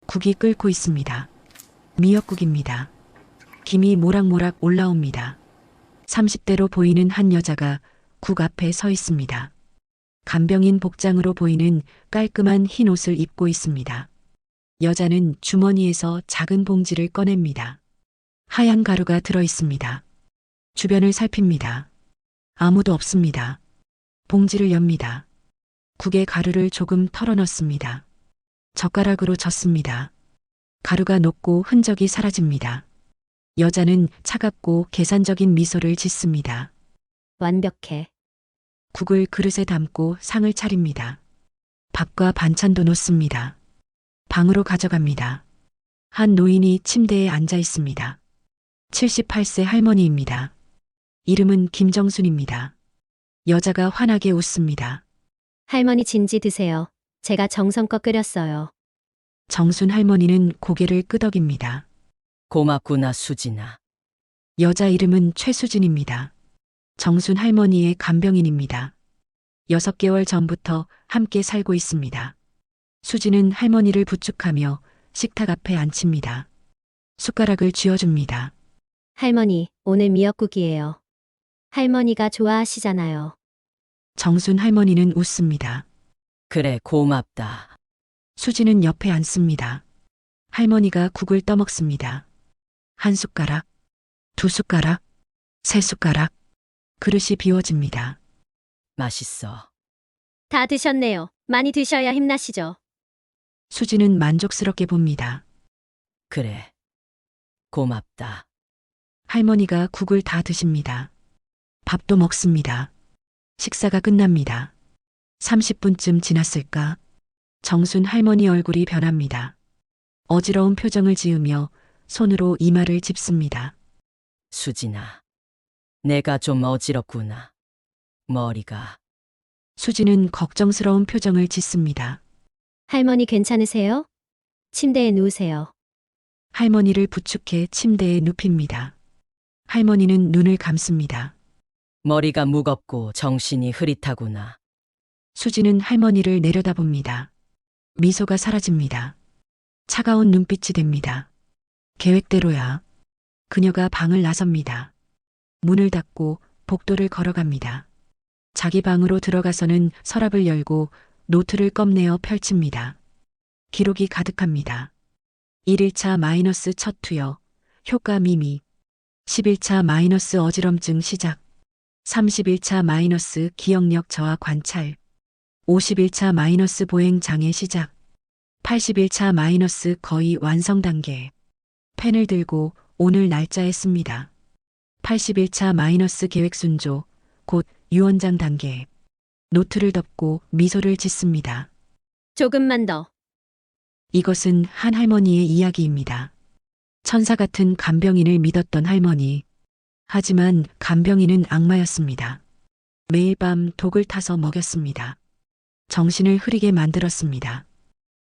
국이 끓고 있습니다. 미역국입니다. 김이 모락모락 올라옵니다. 30대로 보이는 한 여자가 국 앞에 서 있습니다. 간병인 복장으로 보이는 깔끔한 흰 옷을 입고 있습니다. 여자는 주머니에서 작은 봉지를 꺼냅니다. 하얀 가루가 들어 있습니다. 주변을 살핍니다. 아무도 없습니다. 봉지를 엽니다. 국에 가루를 조금 털어 넣습니다. 젓가락으로 젓습니다. 가루가 녹고 흔적이 사라집니다. 여자는 차갑고 계산적인 미소를 짓습니다. 완벽해. 국을 그릇에 담고 상을 차립니다. 밥과 반찬도 놓습니다. 방으로 가져갑니다. 한 노인이 침대에 앉아 있습니다. 78세 할머니입니다. 이름은 김정순입니다. 여자가 환하게 웃습니다. 할머니 진지 드세요. 제가 정성껏 끓였어요. 정순 할머니는 고개를 끄덕입니다. 고맙구나, 수진아. 여자 이름은 최수진입니다. 정순 할머니의 간병인입니다. 6개월 전부터 함께 살고 있습니다. 수진은 할머니를 부축하며 식탁 앞에 앉힙니다. 숟가락을 쥐어줍니다. 할머니, 오늘 미역국이에요. 할머니가 좋아하시잖아요. 정순 할머니는 웃습니다. 그래, 고맙다. 수진은 옆에 앉습니다. 할머니가 국을 떠먹습니다. 한 숟가락, 두 숟가락, 세 숟가락. 그릇이 비워집니다. 맛있어. 다 드셨네요. 많이 드셔야 힘나시죠? 수진은 만족스럽게 봅니다. 그래. 고맙다. 할머니가 국을 다 드십니다. 밥도 먹습니다. 식사가 끝납니다. 30분쯤 지났을까? 정순 할머니 얼굴이 변합니다. 어지러운 표정을 지으며 손으로 이마를 짚습니다. 수진아. 내가 좀 어지럽구나. 머리가. 수진은 걱정스러운 표정을 짓습니다. 할머니 괜찮으세요? 침대에 누우세요. 할머니를 부축해 침대에 눕힙니다. 할머니는 눈을 감습니다. 머리가 무겁고 정신이 흐릿하구나. 수진은 할머니를 내려다봅니다. 미소가 사라집니다. 차가운 눈빛이 됩니다. 계획대로야. 그녀가 방을 나섭니다. 문을 닫고 복도를 걸어갑니다. 자기 방으로 들어가서는 서랍을 열고 노트를 껌내어 펼칩니다. 기록이 가득합니다. 1일차 마이너스 첫 투여, 효과 미미. 10일차 마이너스 어지럼증 시작. 30일차 마이너스 기억력 저하 관찰. 50일차 마이너스 보행 장애 시작. 80일차 마이너스 거의 완성 단계. 펜을 들고 오늘 날짜에 씁니다. 80일차 마이너스 계획 순조, 곧 유언장 단계. 노트를 덮고 미소를 짓습니다. 조금만 더. 이것은 한 할머니의 이야기입니다. 천사 같은 간병인을 믿었던 할머니. 하지만 간병인은 악마였습니다. 매일 밤 독을 타서 먹였습니다. 정신을 흐리게 만들었습니다.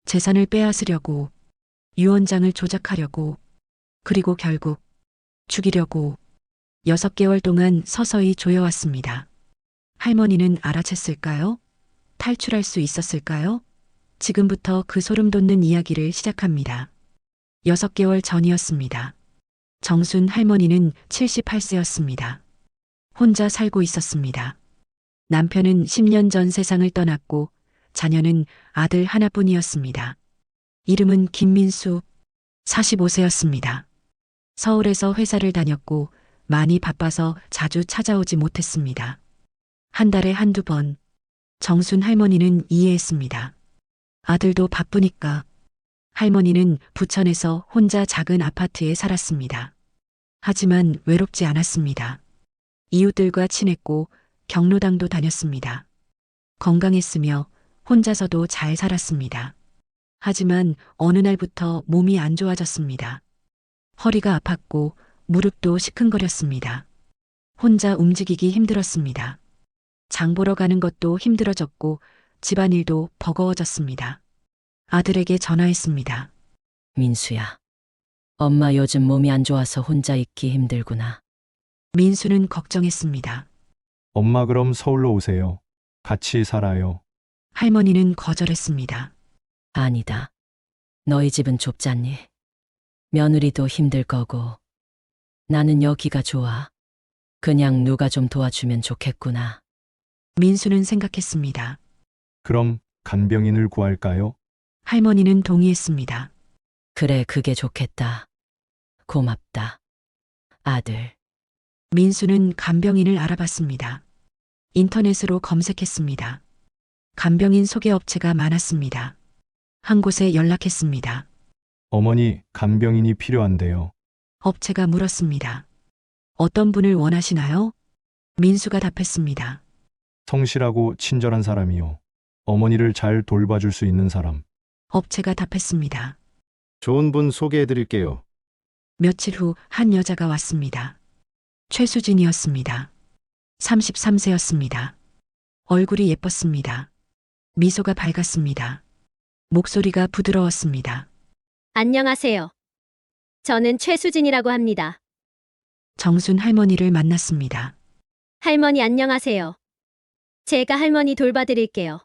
재산을 빼앗으려고, 유언장을 조작하려고, 그리고 결국 죽이려고 6개월 동안 서서히 조여왔습니다. 할머니는 알아챘을까요? 탈출할 수 있었을까요? 지금부터 그 소름 돋는 이야기를 시작합니다. 6개월 전이었습니다. 정순 할머니는 78세였습니다. 혼자 살고 있었습니다. 남편은 10년 전 세상을 떠났고 자녀는 아들 하나뿐이었습니다. 이름은 김민수, 45세였습니다. 서울에서 회사를 다녔고 많이 바빠서 자주 찾아오지 못했습니다. 한 달에 한두 번. 정순 할머니는 이해했습니다. 아들도 바쁘니까. 할머니는 부천에서 혼자 작은 아파트에 살았습니다. 하지만 외롭지 않았습니다. 이웃들과 친했고 경로당도 다녔습니다. 건강했으며 혼자서도 잘 살았습니다. 하지만 어느 날부터 몸이 안 좋아졌습니다. 허리가 아팠고 무릎도 시큰거렸습니다. 혼자 움직이기 힘들었습니다. 장 보러 가는 것도 힘들어졌고 집안일도 버거워졌습니다. 아들에게 전화했습니다. 민수야. 엄마 요즘 몸이 안 좋아서 혼자 있기 힘들구나. 민수는 걱정했습니다. 엄마 그럼 서울로 오세요. 같이 살아요. 할머니는 거절했습니다. 아니다. 너희 집은 좁잖니? 며느리도 힘들 거고. 나는 여기가 좋아. 그냥 누가 좀 도와주면 좋겠구나. 민수는 생각했습니다. 그럼 간병인을 구할까요? 할머니는 동의했습니다. 그래, 그게 좋겠다. 고맙다. 아들. 민수는 간병인을 알아봤습니다. 인터넷으로 검색했습니다. 간병인 소개 업체가 많았습니다. 한 곳에 연락했습니다. 어머니, 간병인이 필요한데요. 업체가 물었습니다. 어떤 분을 원하시나요? 민수가 답했습니다. 성실하고 친절한 사람이요. 어머니를 잘 돌봐줄 수 있는 사람. 업체가 답했습니다. 좋은 분 소개해 드릴게요. 며칠 후 한 여자가 왔습니다. 최수진이었습니다. 33세였습니다. 얼굴이 예뻤습니다. 미소가 밝았습니다. 목소리가 부드러웠습니다. 안녕하세요. 저는 최수진이라고 합니다. 정순 할머니를 만났습니다. 할머니 안녕하세요. 제가 할머니 돌봐드릴게요.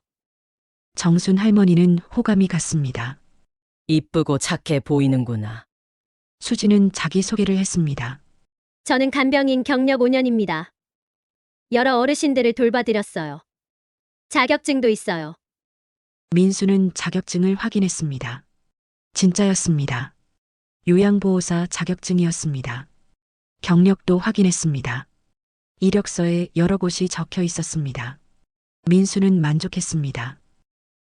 정순 할머니는 호감이 갔습니다. 이쁘고 착해 보이는구나. 수진은 자기소개를 했습니다. 저는 간병인 경력 5년입니다. 여러 어르신들을 돌봐드렸어요. 자격증도 있어요. 민수는 자격증을 확인했습니다. 진짜였습니다. 요양보호사 자격증이었습니다. 경력도 확인했습니다. 이력서에 여러 곳이 적혀 있었습니다. 민수는 만족했습니다.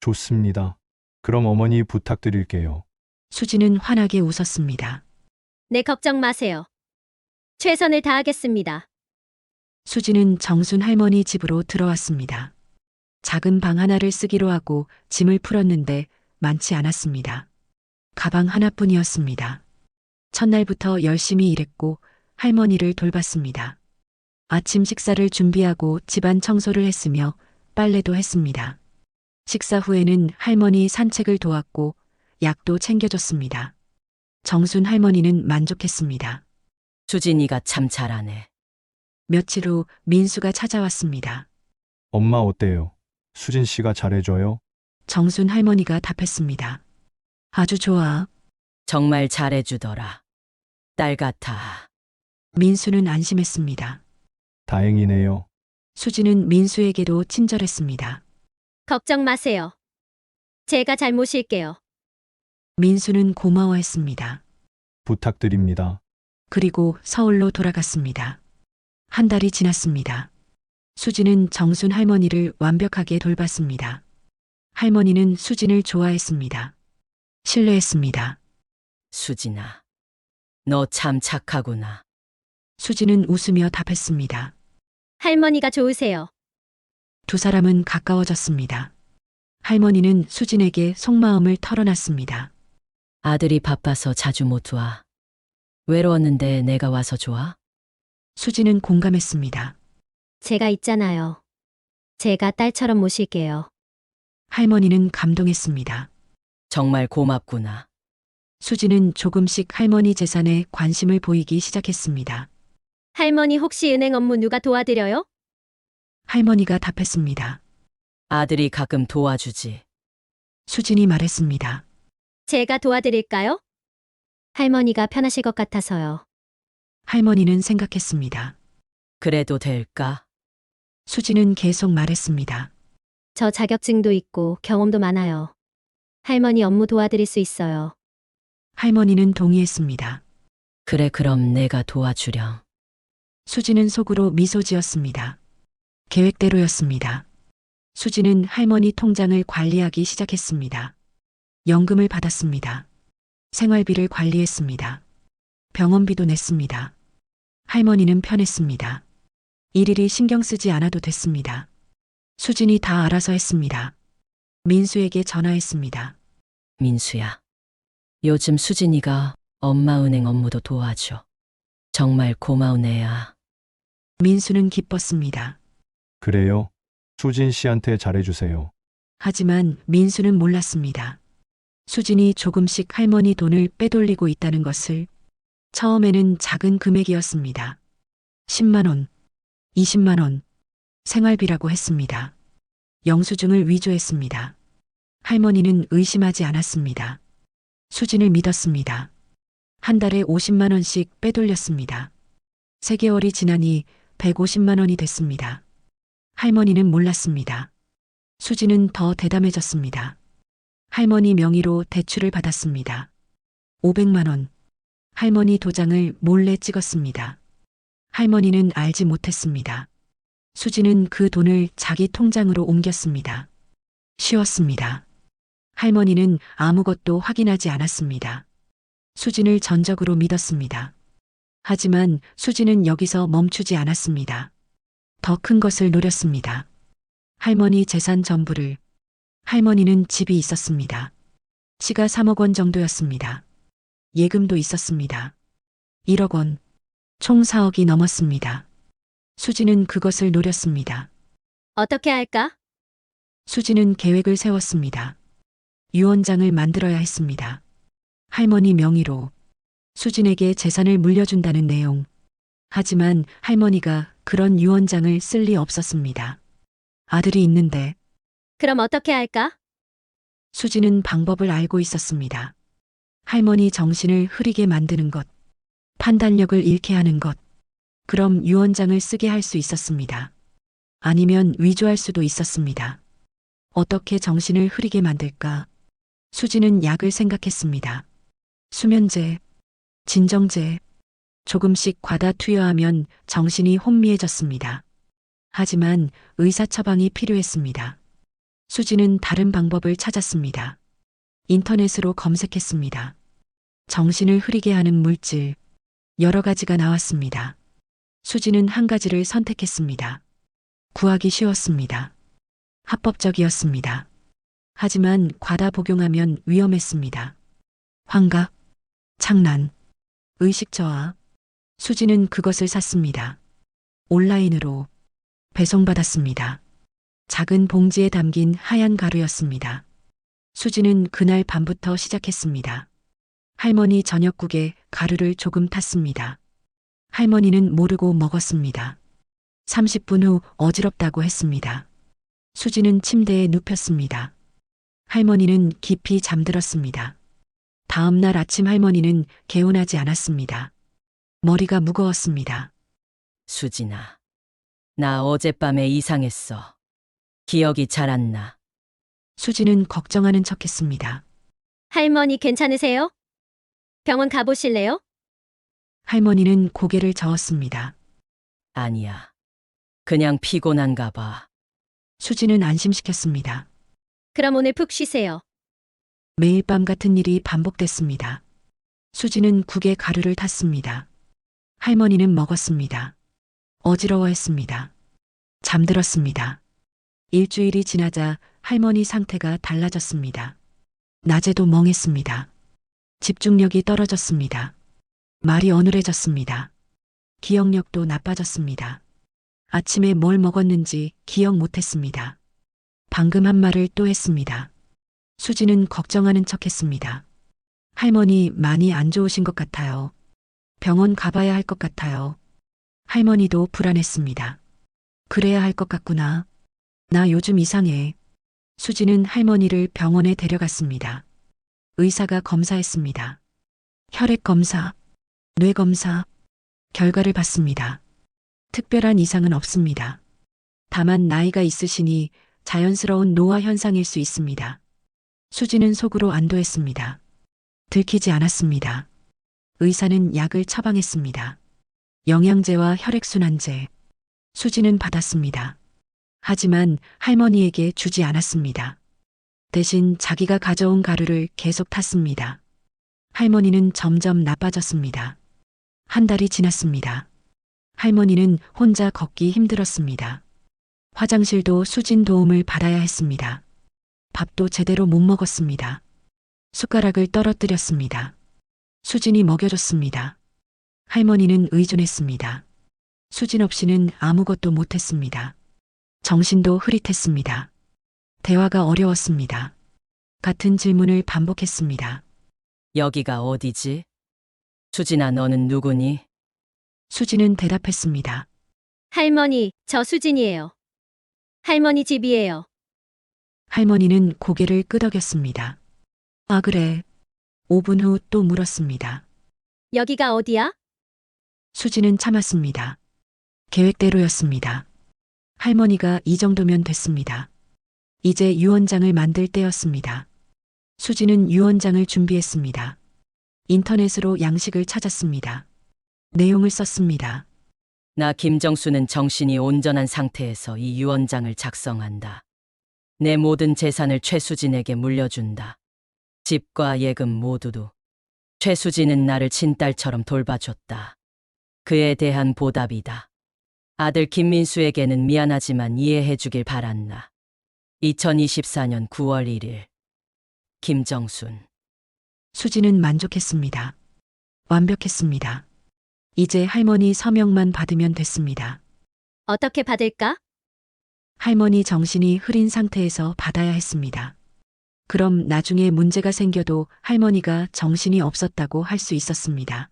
좋습니다. 그럼 어머니 부탁드릴게요. 수진은 환하게 웃었습니다. 네, 걱정 마세요. 최선을 다하겠습니다. 수진은 정순 할머니 집으로 들어왔습니다. 작은 방 하나를 쓰기로 하고 짐을 풀었는데 많지 않았습니다. 가방 하나뿐이었습니다. 첫날부터 열심히 일했고 할머니를 돌봤습니다. 아침 식사를 준비하고 집안 청소를 했으며 빨래도 했습니다. 식사 후에는 할머니 산책을 도왔고 약도 챙겨줬습니다. 정순 할머니는 만족했습니다. 수진이가 참 잘하네. 며칠 후 민수가 찾아왔습니다. 엄마 어때요? 수진 씨가 잘해줘요? 정순 할머니가 답했습니다. 아주 좋아. 정말 잘해주더라. 딸 같아. 민수는 안심했습니다. 다행이네요. 수지는 민수에게도 친절했습니다. 걱정 마세요. 제가 잘 모실게요. 민수는 고마워했습니다. 부탁드립니다. 그리고 서울로 돌아갔습니다. 한 달이 지났습니다. 수지는 정순 할머니를 완벽하게 돌봤습니다. 할머니는 수진을 좋아했습니다. 신뢰했습니다. 수진아. 너 참 착하구나. 수지는 웃으며 답했습니다. 할머니가 좋으세요. 두 사람은 가까워졌습니다. 할머니는 수진에게 속마음을 털어놨습니다. 아들이 바빠서 자주 못 와. 외로웠는데 내가 와서 좋아? 수지는 공감했습니다. 제가 있잖아요. 제가 딸처럼 모실게요. 할머니는 감동했습니다. 정말 고맙구나. 수지는 조금씩 할머니 재산에 관심을 보이기 시작했습니다. 할머니 혹시 은행 업무 누가 도와드려요? 할머니가 답했습니다. 아들이 가끔 도와주지. 수진이 말했습니다. 제가 도와드릴까요? 할머니가 편하실 것 같아서요. 할머니는 생각했습니다. 그래도 될까? 수지는 계속 말했습니다. 저 자격증도 있고 경험도 많아요. 할머니 업무 도와드릴 수 있어요. 할머니는 동의했습니다. 그래, 그럼 내가 도와주렴. 수지는 속으로 미소 지었습니다. 계획대로였습니다. 수지는 할머니 통장을 관리하기 시작했습니다. 연금을 받았습니다. 생활비를 관리했습니다. 병원비도 냈습니다. 할머니는 편했습니다. 일일이 신경 쓰지 않아도 됐습니다. 수진이 다 알아서 했습니다. 민수에게 전화했습니다. 민수야. 요즘 수진이가 엄마 은행 업무도 도와줘. 정말 고마운 애야. 민수는 기뻤습니다. 그래요? 수진 씨한테 잘해주세요. 하지만 민수는 몰랐습니다. 수진이 조금씩 할머니 돈을 빼돌리고 있다는 것을. 처음에는 작은 금액이었습니다. 10만 원, 20만 원, 생활비라고 했습니다. 영수증을 위조했습니다. 할머니는 의심하지 않았습니다. 수진을 믿었습니다. 한 달에 50만 원씩 빼돌렸습니다. 3개월이 지나니 150만 원이 됐습니다. 할머니는 몰랐습니다. 수진은 더 대담해졌습니다. 할머니 명의로 대출을 받았습니다. 500만 원. 할머니 도장을 몰래 찍었습니다. 할머니는 알지 못했습니다. 수진은 그 돈을 자기 통장으로 옮겼습니다. 쉬었습니다. 할머니는 아무것도 확인하지 않았습니다. 수진을 전적으로 믿었습니다. 하지만 수진은 여기서 멈추지 않았습니다. 더 큰 것을 노렸습니다. 할머니 재산 전부를. 할머니는 집이 있었습니다. 시가 3억 원 정도였습니다. 예금도 있었습니다. 1억 원, 총 4억이 넘었습니다. 수진은 그것을 노렸습니다. 어떻게 할까? 수진은 계획을 세웠습니다. 유언장을 만들어야 했습니다. 할머니 명의로 수진에게 재산을 물려준다는 내용. 하지만 할머니가 그런 유언장을 쓸 리 없었습니다. 아들이 있는데. 그럼 어떻게 할까? 수진은 방법을 알고 있었습니다. 할머니 정신을 흐리게 만드는 것, 판단력을 잃게 하는 것, 그럼 유언장을 쓰게 할 수 있었습니다. 아니면 위조할 수도 있었습니다. 어떻게 정신을 흐리게 만들까? 수진은 약을 생각했습니다. 수면제, 진정제, 조금씩 과다 투여하면 정신이 혼미해졌습니다. 하지만 의사 처방이 필요했습니다. 수진은 다른 방법을 찾았습니다. 인터넷으로 검색했습니다. 정신을 흐리게 하는 물질, 여러 가지가 나왔습니다. 수진은 한 가지를 선택했습니다. 구하기 쉬웠습니다. 합법적이었습니다. 하지만 과다 복용하면 위험했습니다. 환각, 창란, 의식 저하. 수진은 그것을 샀습니다. 온라인으로 배송받았습니다. 작은 봉지에 담긴 하얀 가루였습니다. 수진은 그날 밤부터 시작했습니다. 할머니 저녁국에 가루를 조금 탔습니다. 할머니는 모르고 먹었습니다. 30분 후 어지럽다고 했습니다. 수진은 침대에 눕혔습니다. 할머니는 깊이 잠들었습니다. 다음 날 아침 할머니는 개운하지 않았습니다. 머리가 무거웠습니다. 수진아, 나 어젯밤에 이상했어. 기억이 잘 안 나. 수진은 걱정하는 척했습니다. 할머니 괜찮으세요? 병원 가보실래요? 할머니는 고개를 저었습니다. 아니야. 그냥 피곤한가 봐. 수진은 안심시켰습니다. 그럼 오늘 푹 쉬세요. 매일 밤 같은 일이 반복됐습니다. 수진은 국에 가루를 탔습니다. 할머니는 먹었습니다. 어지러워했습니다. 잠들었습니다. 일주일이 지나자 할머니 상태가 달라졌습니다. 낮에도 멍했습니다. 집중력이 떨어졌습니다. 말이 어눌해졌습니다. 기억력도 나빠졌습니다. 아침에 뭘 먹었는지 기억 못했습니다. 방금 한 말을 또 했습니다. 수지는 걱정하는 척했습니다. 할머니 많이 안 좋으신 것 같아요. 병원 가봐야 할 것 같아요. 할머니도 불안했습니다. 그래야 할 것 같구나. 나 요즘 이상해. 수지는 할머니를 병원에 데려갔습니다. 의사가 검사했습니다. 혈액 검사, 뇌 검사, 결과를 봤습니다. 특별한 이상은 없습니다. 다만 나이가 있으시니 자연스러운 노화 현상일 수 있습니다. 수지는 속으로 안도했습니다. 들키지 않았습니다. 의사는 약을 처방했습니다. 영양제와 혈액순환제. 수지는 받았습니다. 하지만 할머니에게 주지 않았습니다. 대신 자기가 가져온 가루를 계속 탔습니다. 할머니는 점점 나빠졌습니다. 한 달이 지났습니다. 할머니는 혼자 걷기 힘들었습니다. 화장실도 수진 도움을 받아야 했습니다. 밥도 제대로 못 먹었습니다. 숟가락을 떨어뜨렸습니다. 수진이 먹여줬습니다. 할머니는 의존했습니다. 수진 없이는 아무것도 못했습니다. 정신도 흐릿했습니다. 대화가 어려웠습니다. 같은 질문을 반복했습니다. 여기가 어디지? 수진아, 너는 누구니? 수진은 대답했습니다. 할머니, 저 수진이에요. 할머니 집이에요. 할머니는 고개를 끄덕였습니다. 아, 그래. 5분 후 또 물었습니다. 여기가 어디야? 수지는 참았습니다. 계획대로였습니다. 할머니가 이 정도면 됐습니다. 이제 유언장을 만들 때였습니다. 수지는 유언장을 준비했습니다. 인터넷으로 양식을 찾았습니다. 내용을 썼습니다. 나 김정수는 정신이 온전한 상태에서 이 유언장을 작성한다. 내 모든 재산을 최수진에게 물려준다. 집과 예금 모두도. 최수진은 나를 친딸처럼 돌봐줬다. 그에 대한 보답이다. 아들 김민수에게는 미안하지만 이해해주길 바란다. 2024년 9월 1일 김정순. 수지는 만족했습니다. 완벽했습니다. 이제 할머니 서명만 받으면 됐습니다. 어떻게 받을까? 할머니 정신이 흐린 상태에서 받아야 했습니다. 그럼 나중에 문제가 생겨도 할머니가 정신이 없었다고 할 수 있었습니다.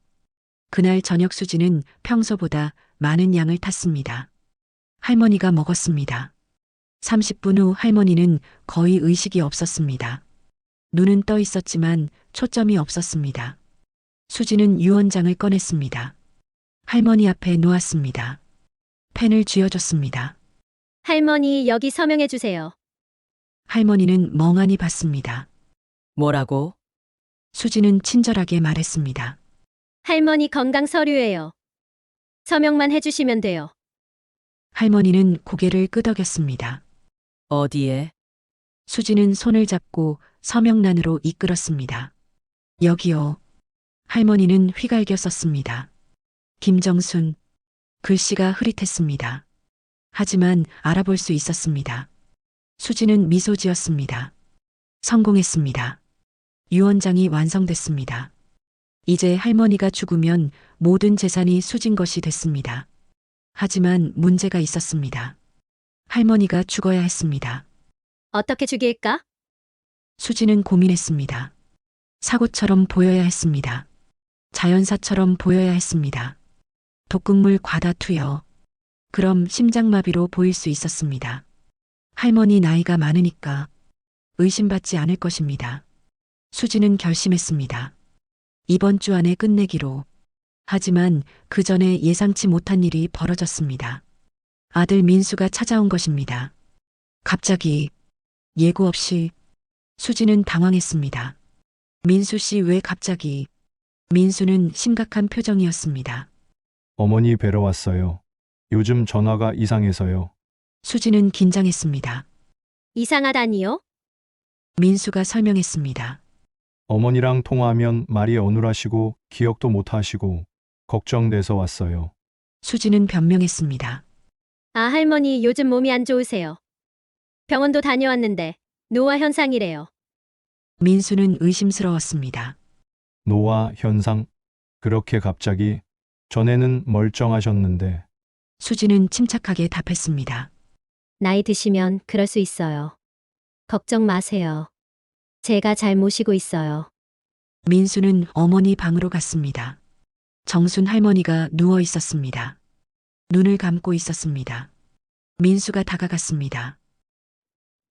그날 저녁 수지는 평소보다 많은 양을 탔습니다. 할머니가 먹었습니다. 30분 후 할머니는 거의 의식이 없었습니다. 눈은 떠 있었지만 초점이 없었습니다. 수지는 유언장을 꺼냈습니다. 할머니 앞에 놓았습니다. 펜을 쥐어줬습니다. 할머니, 여기 서명해 주세요. 할머니는 멍하니 봤습니다. 뭐라고? 수지는 친절하게 말했습니다. 할머니 건강 서류예요. 서명만 해주시면 돼요. 할머니는 고개를 끄덕였습니다. 어디에? 수지는 손을 잡고 서명란으로 이끌었습니다. 여기요. 할머니는 휘갈겨 썼습니다. 김정순. 글씨가 흐릿했습니다. 하지만 알아볼 수 있었습니다. 수지는 미소 지었습니다. 성공했습니다. 유언장이 완성됐습니다. 이제 할머니가 죽으면 모든 재산이 수진 것이 됐습니다. 하지만 문제가 있었습니다. 할머니가 죽어야 했습니다. 어떻게 죽일까? 수지는 고민했습니다. 사고처럼 보여야 했습니다. 자연사처럼 보여야 했습니다. 독극물 과다 투여. 그럼 심장마비로 보일 수 있었습니다. 할머니 나이가 많으니까 의심받지 않을 것입니다. 수지는 결심했습니다. 이번 주 안에 끝내기로. 하지만 그 전에 예상치 못한 일이 벌어졌습니다. 아들 민수가 찾아온 것입니다. 갑자기 예고 없이. 수지는 당황했습니다. 민수 씨 왜 갑자기? 민수는 심각한 표정이었습니다. 어머니 뵈러 왔어요. 요즘 전화가 이상해서요. 수지는 긴장했습니다. 이상하다니요? 민수가 설명했습니다. 어머니랑 통화하면 말이 어눌하시고 기억도 못 하시고 걱정돼서 왔어요. 수지는 변명했습니다. 아, 할머니 요즘 몸이 안 좋으세요. 병원도 다녀왔는데 노화 현상이래요. 민수는 의심스러웠습니다. 노화 현상? 그렇게 갑자기? 전에는 멀쩡하셨는데. 수지는 침착하게 답했습니다. 나이 드시면 그럴 수 있어요. 걱정 마세요. 제가 잘 모시고 있어요. 민수는 어머니 방으로 갔습니다. 정순 할머니가 누워 있었습니다. 눈을 감고 있었습니다. 민수가 다가갔습니다.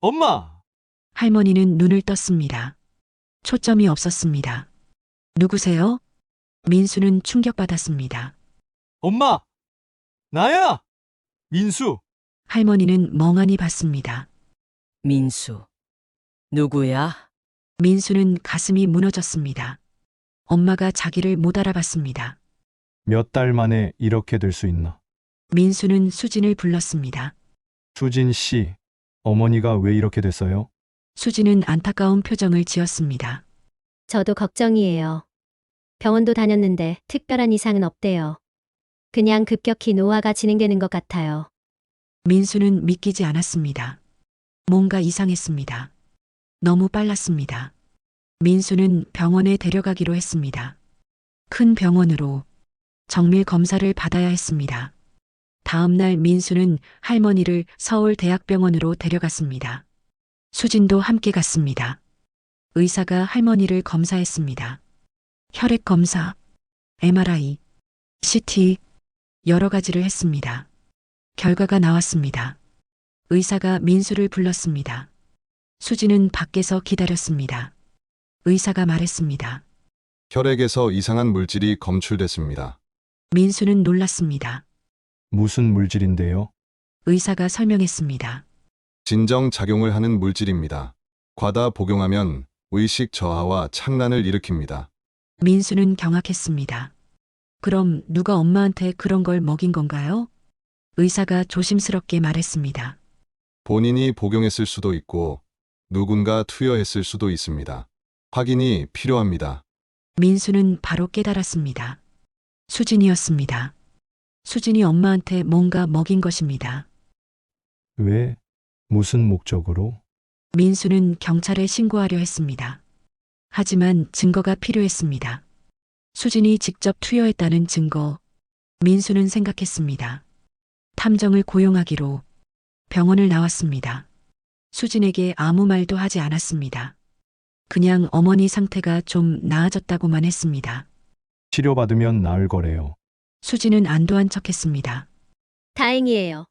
엄마! 할머니는 눈을 떴습니다. 초점이 없었습니다. 누구세요? 민수는 충격받았습니다. 엄마! 나야! 민수! 할머니는 멍하니 봤습니다. 민수. 누구야? 민수는 가슴이 무너졌습니다. 엄마가 자기를 못 알아봤습니다. 몇 달 만에 이렇게 될 수 있나? 민수는 수진을 불렀습니다. 수진 씨, 어머니가 왜 이렇게 됐어요? 수진은 안타까운 표정을 지었습니다. 저도 걱정이에요. 병원도 다녔는데 특별한 이상은 없대요. 그냥 급격히 노화가 진행되는 것 같아요. 민수는 믿기지 않았습니다. 뭔가 이상했습니다. 너무 빨랐습니다. 민수는 병원에 데려가기로 했습니다. 큰 병원으로 정밀 검사를 받아야 했습니다. 다음 날 민수는 할머니를 서울대학병원으로 데려갔습니다. 수진도 함께 갔습니다. 의사가 할머니를 검사했습니다. 혈액 검사, MRI, CT, 여러 가지를 했습니다. 결과가 나왔습니다. 의사가 민수를 불렀습니다. 수지는 밖에서 기다렸습니다. 의사가 말했습니다. 혈액에서 이상한 물질이 검출됐습니다. 민수는 놀랐습니다. 무슨 물질인데요? 의사가 설명했습니다. 진정 작용을 하는 물질입니다. 과다 복용하면 의식 저하와 착란을 일으킵니다. 민수는 경악했습니다. 그럼 누가 엄마한테 그런 걸 먹인 건가요? 의사가 조심스럽게 말했습니다. 본인이 복용했을 수도 있고 누군가 투여했을 수도 있습니다. 확인이 필요합니다. 민수는 바로 깨달았습니다. 수진이었습니다. 수진이 엄마한테 뭔가 먹인 것입니다. 왜? 무슨 목적으로? 민수는 경찰에 신고하려 했습니다. 하지만 증거가 필요했습니다. 수진이 직접 투여했다는 증거. 민수는 생각했습니다. 탐정을 고용하기로 병원을 나왔습니다. 수진에게 아무 말도 하지 않았습니다. 그냥 어머니 상태가 좀 나아졌다고만 했습니다. 치료받으면 나을 거래요. 수진은 안도한 척했습니다. 다행이에요.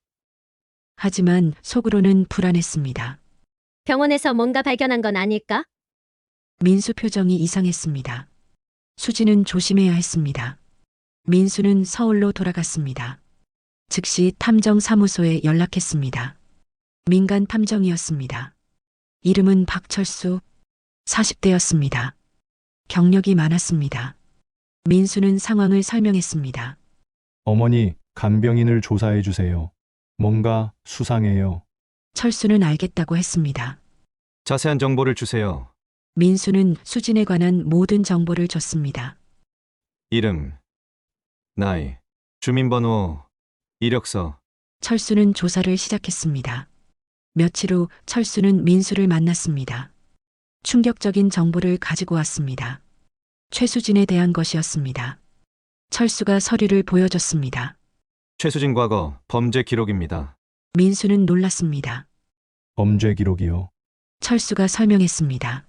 하지만 속으로는 불안했습니다. 병원에서 뭔가 발견한 건 아닐까? 민수 표정이 이상했습니다. 수진은 조심해야 했습니다. 민수는 서울로 돌아갔습니다. 즉시 탐정사무소에 연락했습니다. 민간 탐정이었습니다. 이름은 박철수, 40대였습니다. 경력이 많았습니다. 민수는 상황을 설명했습니다. 어머니, 간병인을 조사해 주세요. 뭔가 수상해요. 철수는 알겠다고 했습니다. 자세한 정보를 주세요. 민수는 수진에 관한 모든 정보를 줬습니다. 이름, 나이, 주민번호, 이력서. 철수는 조사를 시작했습니다. 며칠 후 철수는 민수를 만났습니다. 충격적인 정보를 가지고 왔습니다. 최수진에 대한 것이었습니다. 철수가 서류를 보여줬습니다. 최수진 과거 범죄 기록입니다. 민수는 놀랐습니다. 범죄 기록이요. 철수가 설명했습니다.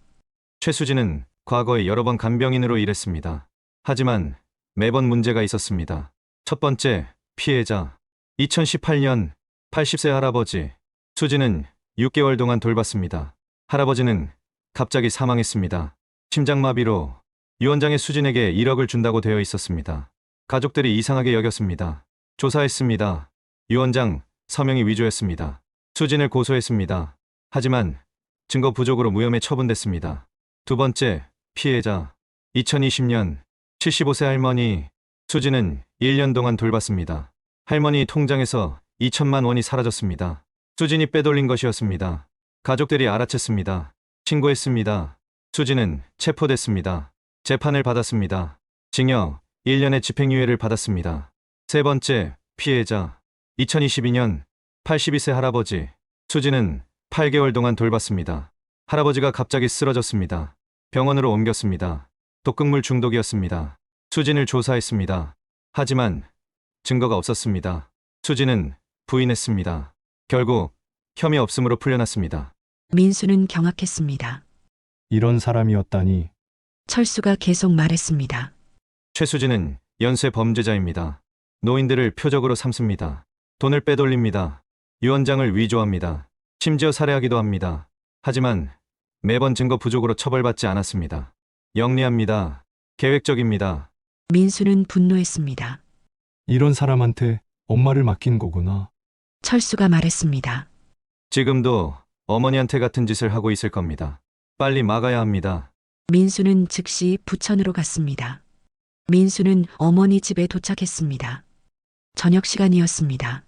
최수진은 과거에 여러 번 간병인으로 일했습니다. 하지만 매번 문제가 있었습니다. 첫 번째, 피해자. 2018년 80세 할아버지. 수진은 6개월 동안 돌봤습니다. 할아버지는 갑자기 사망했습니다. 심장마비로 유원장의 수진에게 1억을 준다고 되어 있었습니다. 가족들이 이상하게 여겼습니다. 조사했습니다. 유원장 서명이 위조였습니다. 수진을 고소했습니다. 하지만 증거 부족으로 무혐의 처분됐습니다. 두 번째, 피해자. 2020년 75세 할머니. 수진은 1년 동안 돌봤습니다. 할머니 통장에서 2천만 원이 사라졌습니다. 수진이 빼돌린 것이었습니다. 가족들이 알아챘습니다. 신고했습니다. 수진은 체포됐습니다. 재판을 받았습니다. 징역 1년의 집행유예를 받았습니다. 세 번째, 피해자. 2022년 82세 할아버지. 수진은 8개월 동안 돌봤습니다. 할아버지가 갑자기 쓰러졌습니다. 병원으로 옮겼습니다. 독극물 중독이었습니다. 수진을 조사했습니다. 하지만 증거가 없었습니다. 수진은 부인했습니다. 결국 혐의 없음으로 풀려났습니다. 민수는 경악했습니다. 이런 사람이었다니. 철수가 계속 말했습니다. 최수진은 연쇄 범죄자입니다. 노인들을 표적으로 삼습니다. 돈을 빼돌립니다. 유언장을 위조합니다. 심지어 살해하기도 합니다. 하지만 매번 증거 부족으로 처벌받지 않았습니다. 영리합니다. 계획적입니다. 민수는 분노했습니다. 이런 사람한테 엄마를 맡긴 거구나. 철수가 말했습니다. 지금도 어머니한테 같은 짓을 하고 있을 겁니다. 빨리 막아야 합니다. 민수는 즉시 부천으로 갔습니다. 민수는 어머니 집에 도착했습니다. 저녁 시간이었습니다.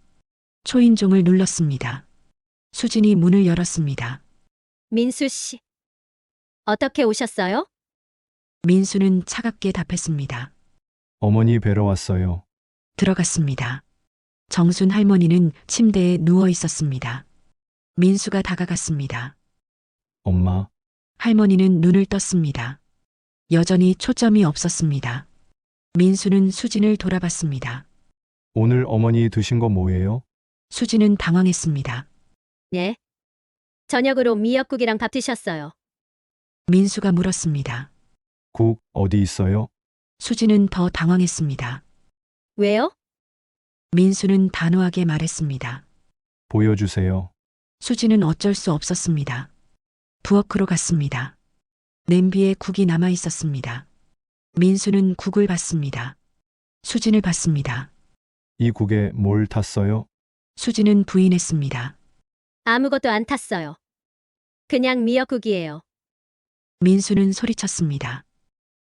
초인종을 눌렀습니다. 수진이 문을 열었습니다. 민수 씨. 어떻게 오셨어요? 민수는 차갑게 답했습니다. 어머니 뵈러 왔어요. 들어갔습니다. 정순 할머니는 침대에 누워 있었습니다. 민수가 다가갔습니다. 엄마, 할머니는 눈을 떴습니다. 여전히 초점이 없었습니다. 민수는 수진을 돌아봤습니다. 오늘 어머니 드신 거 뭐예요? 수진은 당황했습니다. 예. 저녁으로 미역국이랑 밥 드셨어요. 민수가 물었습니다. 국 어디 있어요? 수진은 더 당황했습니다. 왜요? 민수는 단호하게 말했습니다. 보여주세요. 수진은 어쩔 수 없었습니다. 부엌으로 갔습니다. 냄비에 국이 남아 있었습니다. 민수는 국을 받습니다. 수진을 받습니다. 이 국에 뭘 탔어요? 수진은 부인했습니다. 아무것도 안 탔어요. 그냥 미역국이에요. 민수는 소리쳤습니다.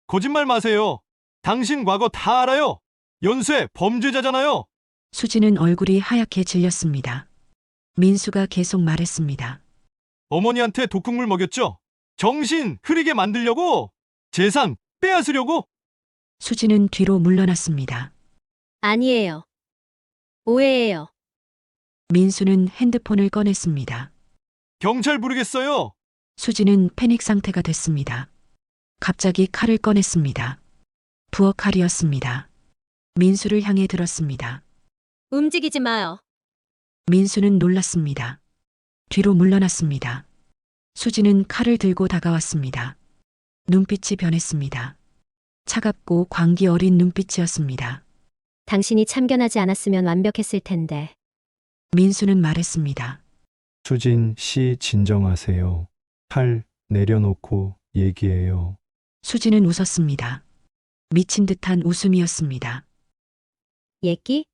거짓말 마세요. 당신 과거 다 알아요. 연쇄 범죄자잖아요. 수진은 얼굴이 하얗게 질렸습니다. 민수가 계속 말했습니다. 어머니한테 독국물 먹였죠? 정신 흐리게 만들려고? 재산 빼앗으려고? 수진은 뒤로 물러났습니다. 아니에요. 오해예요. 민수는 핸드폰을 꺼냈습니다. 경찰 부르겠어요. 수진은 패닉 상태가 됐습니다. 갑자기 칼을 꺼냈습니다. 부엌 칼이었습니다. 민수를 향해 들었습니다. 움직이지 마요. 민수는 놀랐습니다. 뒤로 물러났습니다. 수진은 칼을 들고 다가왔습니다. 눈빛이 변했습니다. 차갑고 광기 어린 눈빛이었습니다. 당신이 참견하지 않았으면 완벽했을 텐데. 민수는 말했습니다. 수진 씨 진정하세요. 칼 내려놓고 얘기해요. 수진은 웃었습니다. 미친 듯한 웃음이었습니다. 얘기?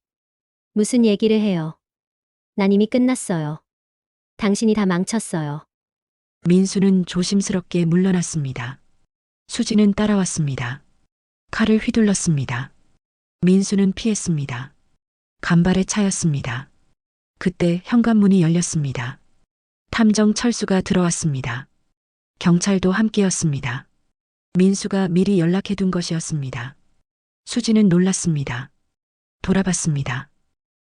무슨 얘기를 해요? 난 이미 끝났어요. 당신이 다 망쳤어요. 민수는 조심스럽게 물러났습니다. 수진은 따라왔습니다. 칼을 휘둘렀습니다. 민수는 피했습니다. 간발에 차였습니다. 그때 현관문이 열렸습니다. 탐정 철수가 들어왔습니다. 경찰도 함께였습니다. 민수가 미리 연락해둔 것이었습니다. 수진은 놀랐습니다. 돌아봤습니다.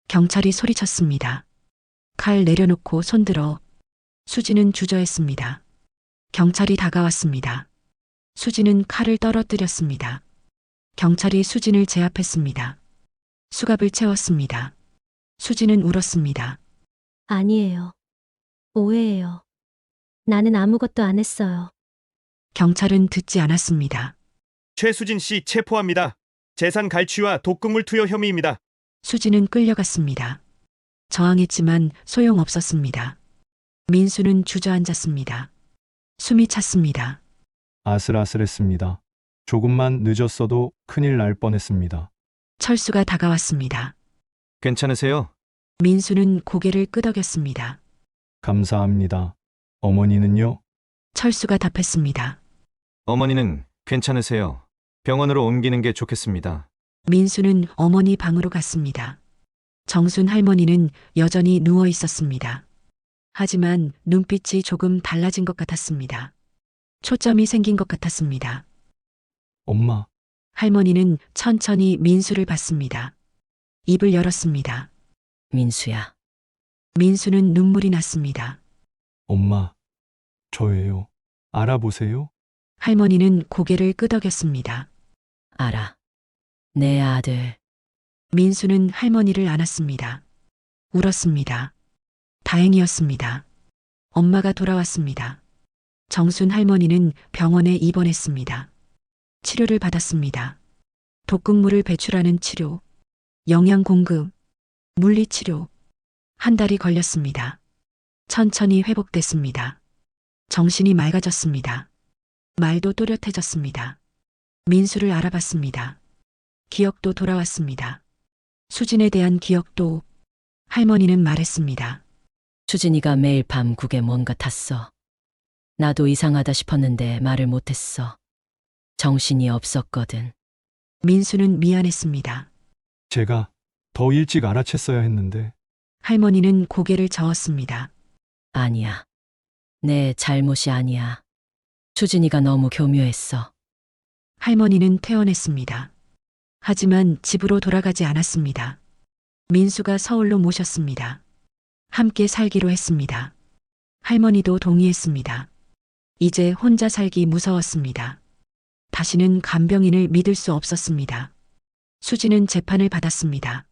경찰이 소리쳤습니다. 칼 내려놓고 손들어. 수진은 주저했습니다. 경찰이 다가왔습니다. 수진은 칼을 떨어뜨렸습니다. 경찰이 수진을 제압했습니다. 수갑을 채웠습니다. 수진은 울었습니다. 아니에요. 오해예요. 나는 아무것도 안 했어요. 경찰은 듣지 않았습니다. 최수진 씨 체포합니다. 재산 갈취와 독극물 투여 혐의입니다. 수진은 끌려갔습니다. 저항했지만 소용없었습니다. 민수는 주저앉았습니다. 숨이 찼습니다. 아슬아슬했습니다. 조금만 늦었어도 큰일 날 뻔했습니다. 철수가 다가왔습니다. 괜찮으세요? 민수는 고개를 끄덕였습니다. 감사합니다. 어머니는요? 철수가 답했습니다. 어머니는 괜찮으세요. 병원으로 옮기는 게 좋겠습니다. 민수는 어머니 방으로 갔습니다. 정순 할머니는 여전히 누워 있었습니다. 하지만 눈빛이 조금 달라진 것 같았습니다. 초점이 생긴 것 같았습니다. 엄마, 할머니는 천천히 민수를 봤습니다. 입을 열었습니다. 민수야, 민수는 눈물이 났습니다. 엄마, 저예요. 알아보세요. 할머니는 고개를 끄덕였습니다. 알아. 내 아들. 민수는 할머니를 안았습니다. 울었습니다. 다행이었습니다. 엄마가 돌아왔습니다. 정순 할머니는 병원에 입원했습니다. 치료를 받았습니다. 독극물을 배출하는 치료, 영양 공급, 물리치료. 한 달이 걸렸습니다. 천천히 회복됐습니다. 정신이 맑아졌습니다. 말도 또렷해졌습니다. 민수를 알아봤습니다. 기억도 돌아왔습니다. 수진에 대한 기억도. 할머니는 말했습니다. 수진이가 매일 밤 국에 뭔가 탔어. 나도 이상하다 싶었는데 말을 못했어. 정신이 없었거든. 민수는 미안했습니다. 제가 더 일찍 알아챘어야 했는데. 할머니는 고개를 저었습니다. 아니야. 내 잘못이 아니야. 수진이가 너무 교묘했어. 할머니는 퇴원했습니다. 하지만 집으로 돌아가지 않았습니다. 민수가 서울로 모셨습니다. 함께 살기로 했습니다. 할머니도 동의했습니다. 이제 혼자 살기 무서웠습니다. 다시는 간병인을 믿을 수 없었습니다. 수진은 재판을 받았습니다.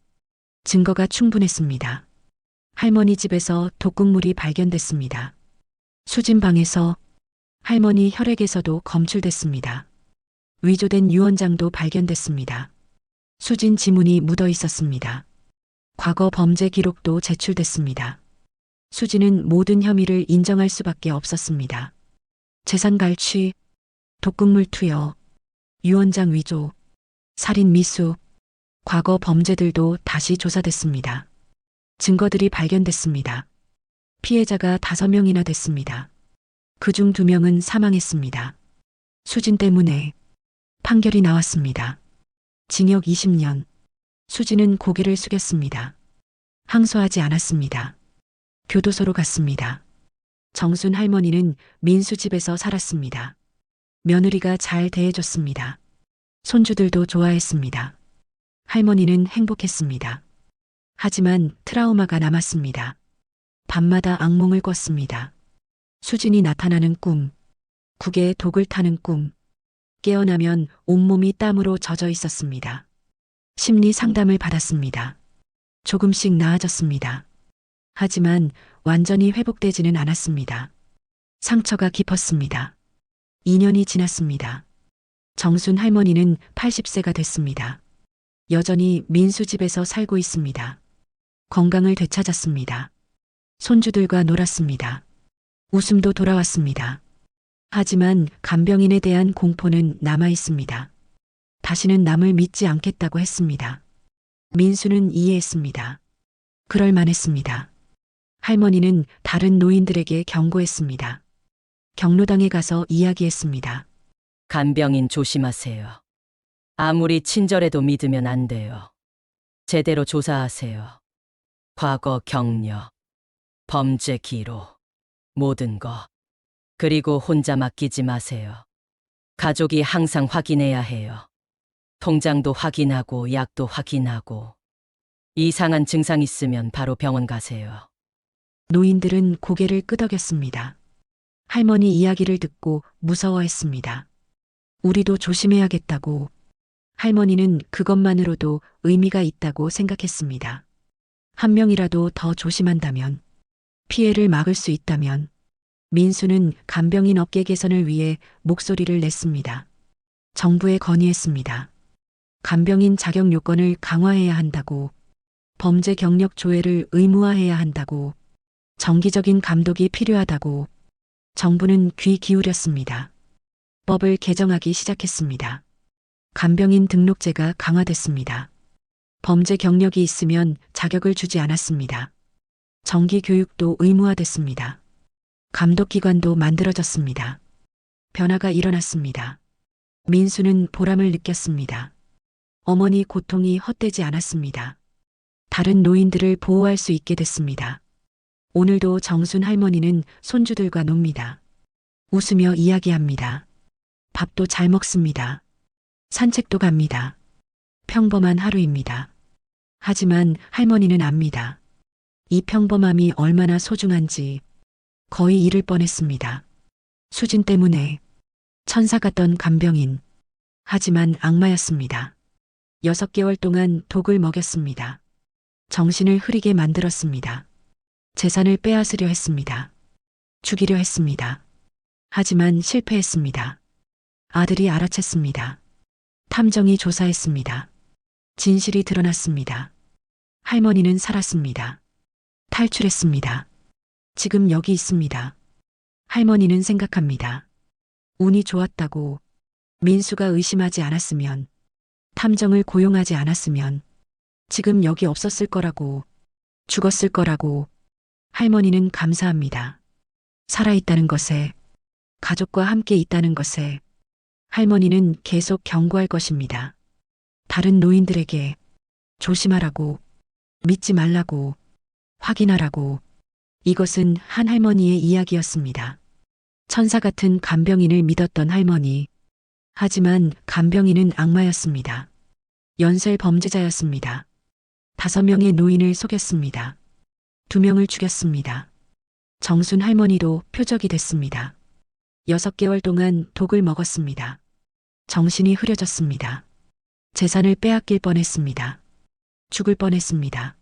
증거가 충분했습니다. 할머니 집에서 독극물이 발견됐습니다. 수진 방에서, 할머니 혈액에서도 검출됐습니다. 위조된 유언장도 발견됐습니다. 수진 지문이 묻어 있었습니다. 과거 범죄 기록도 제출됐습니다. 수진은 모든 혐의를 인정할 수밖에 없었습니다. 재산 갈취, 독극물 투여, 유언장 위조, 살인 미수, 과거 범죄들도 다시 조사됐습니다. 증거들이 발견됐습니다. 피해자가 5명이나 됐습니다. 그중 2명은 사망했습니다. 수진 때문에 판결이 나왔습니다. 징역 20년. 수진은 고개를 숙였습니다. 항소하지 않았습니다. 교도소로 갔습니다. 정순 할머니는 민수 집에서 살았습니다. 며느리가 잘 대해줬습니다. 손주들도 좋아했습니다. 할머니는 행복했습니다. 하지만 트라우마가 남았습니다. 밤마다 악몽을 꿨습니다. 수진이 나타나는 꿈, 국에 독을 타는 꿈, 깨어나면 온몸이 땀으로 젖어 있었습니다. 심리 상담을 받았습니다. 조금씩 나아졌습니다. 하지만 완전히 회복되지는 않았습니다. 상처가 깊었습니다. 2년이 지났습니다. 정순 할머니는 80세가 됐습니다. 여전히 민수 집에서 살고 있습니다. 건강을 되찾았습니다. 손주들과 놀았습니다. 웃음도 돌아왔습니다. 하지만 간병인에 대한 공포는 남아 있습니다. 다시는 남을 믿지 않겠다고 했습니다. 민수는 이해했습니다. 그럴 만했습니다. 할머니는 다른 노인들에게 경고했습니다. 경로당에 가서 이야기했습니다. 간병인 조심하세요. 아무리 친절해도 믿으면 안 돼요. 제대로 조사하세요. 과거 경력, 범죄 기록, 모든 거. 그리고 혼자 맡기지 마세요. 가족이 항상 확인해야 해요. 통장도 확인하고 약도 확인하고. 이상한 증상 있으면 바로 병원 가세요. 노인들은 고개를 끄덕였습니다. 할머니 이야기를 듣고 무서워했습니다. 우리도 조심해야겠다고. 할머니는 그것만으로도 의미가 있다고 생각했습니다. 한 명이라도 더 조심한다면, 피해를 막을 수 있다면, 민수는 간병인 업계 개선을 위해 목소리를 냈습니다. 정부에 건의했습니다. 간병인 자격 요건을 강화해야 한다고, 범죄 경력 조회를 의무화해야 한다고, 정기적인 감독이 필요하다고. 정부는 귀 기울였습니다. 법을 개정하기 시작했습니다. 간병인 등록제가 강화됐습니다. 범죄 경력이 있으면 자격을 주지 않았습니다. 정기 교육도 의무화됐습니다. 감독기관도 만들어졌습니다. 변화가 일어났습니다. 민수는 보람을 느꼈습니다. 어머니 고통이 헛되지 않았습니다. 다른 노인들을 보호할 수 있게 됐습니다. 오늘도 정순 할머니는 손주들과 놉니다. 웃으며 이야기합니다. 밥도 잘 먹습니다. 산책도 갑니다. 평범한 하루입니다. 하지만 할머니는 압니다. 이 평범함이 얼마나 소중한지. 거의 잃을 뻔했습니다. 수진 때문에. 천사 같던 간병인. 하지만 악마였습니다. 6개월 동안 독을 먹였습니다. 정신을 흐리게 만들었습니다. 재산을 빼앗으려 했습니다. 죽이려 했습니다. 하지만 실패했습니다. 아들이 알아챘습니다. 탐정이 조사했습니다. 진실이 드러났습니다. 할머니는 살았습니다. 탈출했습니다. 지금 여기 있습니다. 할머니는 생각합니다. 운이 좋았다고. 민수가 의심하지 않았으면, 탐정을 고용하지 않았으면, 지금 여기 없었을 거라고, 죽었을 거라고. 할머니는 감사합니다. 살아있다는 것에, 가족과 함께 있다는 것에. 할머니는 계속 경고할 것입니다. 다른 노인들에게 조심하라고, 믿지 말라고, 확인하라고. 이것은 한 할머니의 이야기였습니다. 천사 같은 간병인을 믿었던 할머니. 하지만 간병인은 악마였습니다. 연쇄 범죄자였습니다. 5명의 노인을 속였습니다. 2명을 죽였습니다. 정순 할머니도 표적이 됐습니다. 6개월 동안 독을 먹었습니다. 정신이 흐려졌습니다. 재산을 빼앗길 뻔했습니다. 죽을 뻔했습니다.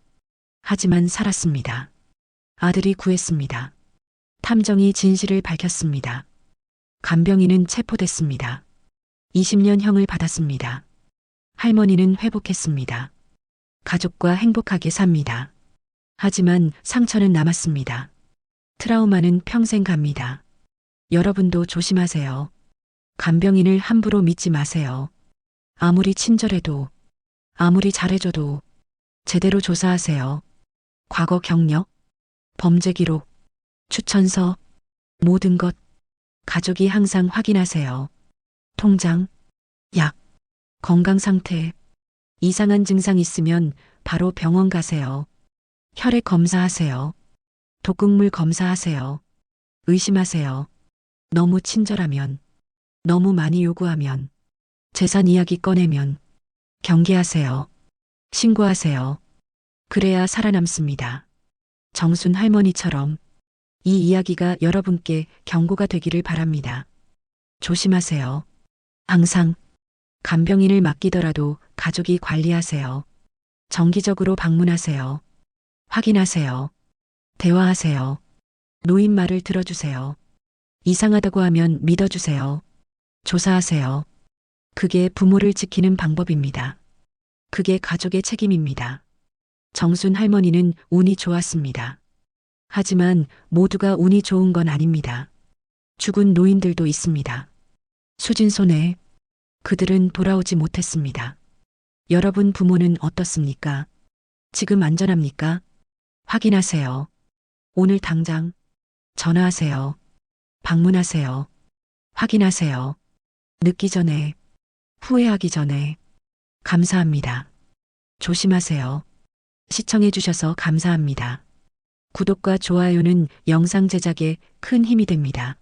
하지만 살았습니다. 아들이 구했습니다. 탐정이 진실을 밝혔습니다. 간병인은 체포됐습니다. 20년형을 받았습니다. 할머니는 회복했습니다. 가족과 행복하게 삽니다. 하지만 상처는 남았습니다. 트라우마는 평생 갑니다. 여러분도 조심하세요. 간병인을 함부로 믿지 마세요. 아무리 친절해도, 아무리 잘해줘도 제대로 조사하세요. 과거 경력, 범죄 기록, 추천서, 모든 것, 가족이 항상 확인하세요. 통장, 약, 건강 상태, 이상한 증상 있으면 바로 병원 가세요. 혈액 검사하세요. 독극물 검사하세요. 의심하세요. 너무 친절하면, 너무 많이 요구하면, 재산 이야기 꺼내면 경계하세요. 신고하세요. 그래야 살아남습니다. 정순 할머니처럼 이 이야기가 여러분께 경고가 되기를 바랍니다. 조심하세요. 항상 간병인을 맡기더라도 가족이 관리하세요. 정기적으로 방문하세요. 확인하세요. 대화하세요. 노인 말을 들어주세요. 이상하다고 하면 믿어주세요. 조사하세요. 그게 부모를 지키는 방법입니다. 그게 가족의 책임입니다. 정순 할머니는 운이 좋았습니다. 하지만 모두가 운이 좋은 건 아닙니다. 죽은 노인들도 있습니다. 수진 손에 그들은 돌아오지 못했습니다. 여러분 부모는 어떻습니까? 지금 안전합니까? 확인하세요. 오늘 당장 전화하세요. 방문하세요. 확인하세요. 늦기 전에, 후회하기 전에. 감사합니다. 조심하세요. 시청해주셔서 감사합니다. 구독과 좋아요는 영상 제작에 큰 힘이 됩니다.